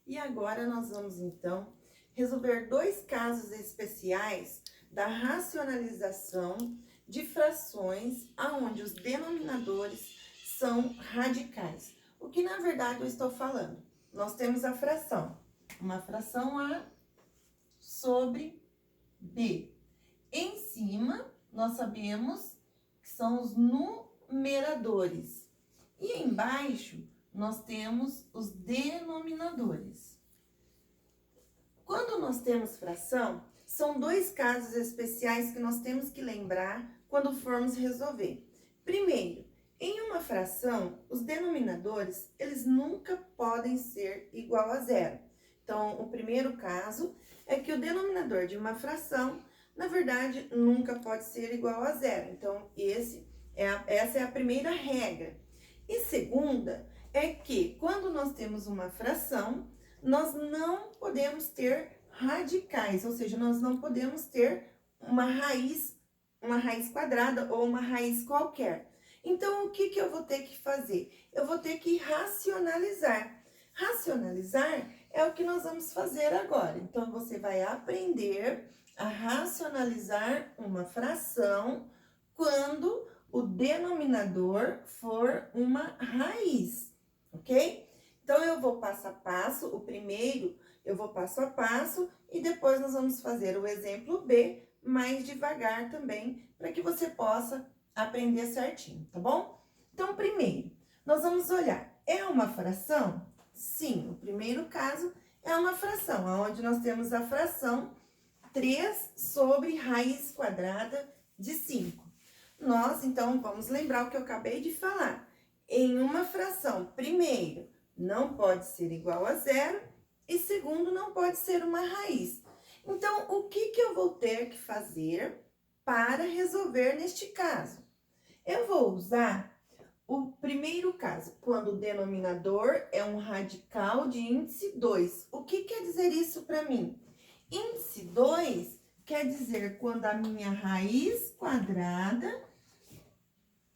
E agora nós vamos, então, resolver dois casos especiais da racionalização de frações aonde os denominadores são radicais. O que, na verdade, eu estou falando? Nós temos a fração, uma fração A sobre B. Em cima, nós sabemos que são os numeradores. E embaixo, nós temos os denominadores. Quando nós temos fração, são dois casos especiais que nós temos que lembrar quando formos resolver. Primeiro, em uma fração, os denominadores, eles nunca podem ser igual a zero. Então, o primeiro caso é que o denominador de uma fração, na verdade, nunca pode ser igual a zero. Então, essa é a primeira regra. E segunda é que quando nós temos uma fração, nós não podemos ter radicais, ou seja, nós não podemos ter uma raiz quadrada ou uma raiz qualquer. Então, o que eu vou ter que fazer? Eu vou ter que racionalizar. Racionalizar é o que nós vamos fazer agora. Então, você vai aprender a racionalizar uma fração quando o denominador for uma raiz, ok? Então, eu vou passo a passo, o primeiro eu vou passo a passo e depois nós vamos fazer o exemplo B mais devagar também, para que você possa aprender certinho, tá bom? Então, primeiro, nós vamos olhar, é uma fração? Sim, o primeiro caso é uma fração, onde nós temos a fração 3 sobre raiz quadrada de 5. Nós, então, vamos lembrar o que eu acabei de falar. Em uma fração, primeiro, não pode ser igual a zero e segundo, não pode ser uma raiz. Então, o que eu vou ter que fazer para resolver neste caso? Eu vou usar o primeiro caso, quando o denominador é um radical de índice 2. O que quer dizer isso para mim? Índice 2 quer dizer quando a minha raiz quadrada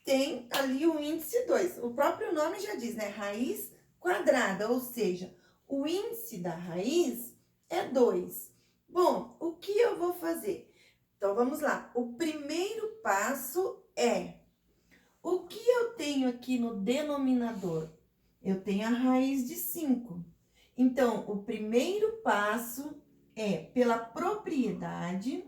tem ali o índice 2. O próprio nome já diz, né? Raiz quadrada, ou seja, o índice da raiz é 2. Bom, o que eu vou fazer? Então, vamos lá. O primeiro passo é, o que eu tenho aqui no denominador? Eu tenho a raiz de 5. Então, o primeiro passo é, pela propriedade,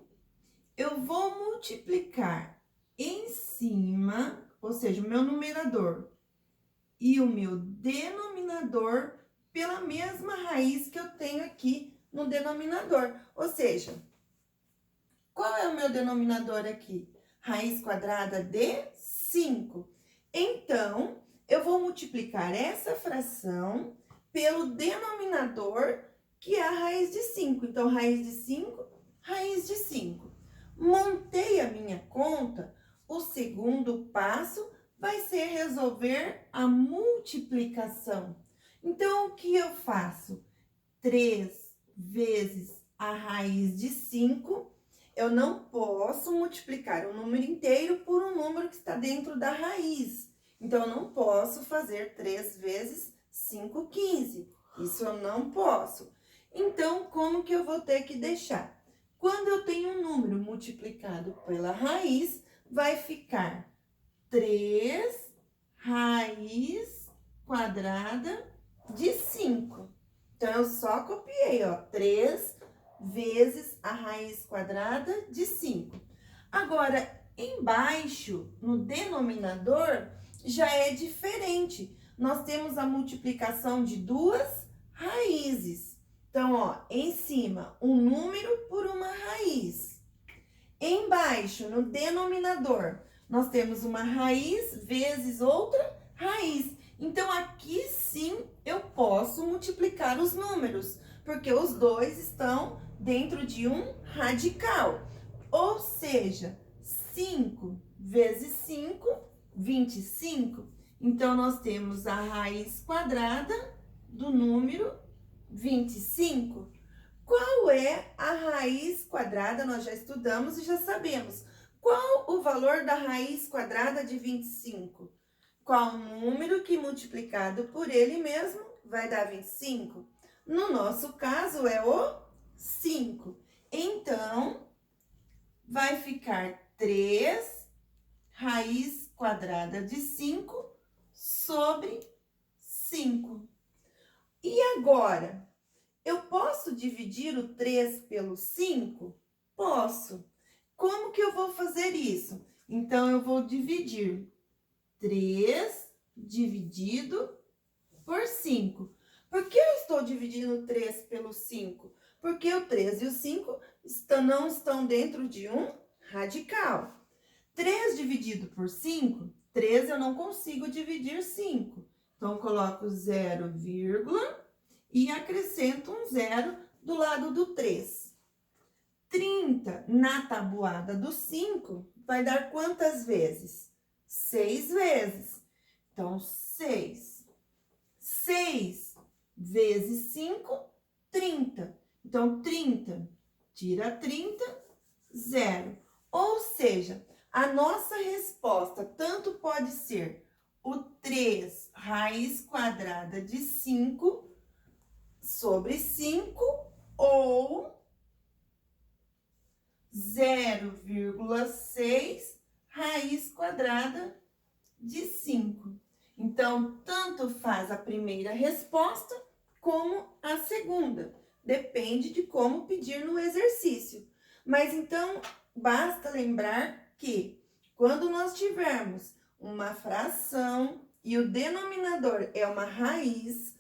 eu vou multiplicar em cima, ou seja, o meu numerador e o meu denominador pela mesma raiz que eu tenho aqui no denominador. Ou seja, qual é o meu denominador aqui? Raiz quadrada de 5. Então, eu vou multiplicar essa fração pelo denominador, que é a raiz de 5. Então, raiz de 5, raiz de 5. Montei a minha conta, o segundo passo vai ser resolver a multiplicação. Então, o que eu faço? 3 vezes a raiz de 5, eu não posso multiplicar um número inteiro por um número que está dentro da raiz. Então, eu não posso fazer 3 vezes 5, 15. Isso eu não posso. Então, como que eu vou ter que deixar? Quando eu tenho um número multiplicado pela raiz, vai ficar 3 raiz quadrada de 5. Então, eu só copiei, ó, 3 vezes a raiz quadrada de 5. Agora, embaixo, no denominador, já é diferente. Nós temos a multiplicação de duas raízes. Então, ó, em cima, um número por uma raiz. Embaixo, no denominador, nós temos uma raiz vezes outra raiz. Então, aqui sim eu posso multiplicar os números, porque os dois estão dentro de um radical. Ou seja, 5 vezes 5, 25. Então, nós temos a raiz quadrada do número 25. Qual é a raiz quadrada? Nós já estudamos e já sabemos. Qual o valor da raiz quadrada de 25? Qual número que multiplicado por ele mesmo vai dar 25? No nosso caso, é o 5. Então, vai ficar 3 raiz quadrada de 5 sobre 5. E agora, eu posso dividir o 3 pelo 5? Posso. Como que eu vou fazer isso? Então, eu vou dividir 3 dividido por 5. Por que eu estou dividindo 3 pelo 5? Porque o 3 e o 5 não estão dentro de um radical. 3 dividido por 5, 3 eu não consigo dividir 5. Então, coloco 0, e acrescento um 0 do lado do 3. 30 na tabuada do 5 vai dar quantas vezes? 6 vezes. Então, 6. 6 vezes 5, 30. Então, 30 tira 30, 0. Ou seja, a nossa resposta tanto pode ser o 3 raiz quadrada de 5 sobre 5 ou 0,6 raiz quadrada de 5. Então, tanto faz a primeira resposta como a segunda. Depende de como pedir no exercício. Mas então, basta lembrar que quando nós tivermos uma fração e o denominador é uma raiz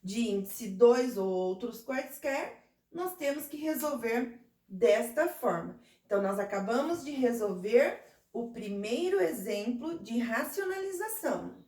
de índice 2 ou outros quaisquer, nós temos que resolver desta forma. Então, nós acabamos de resolver o primeiro exemplo de racionalização.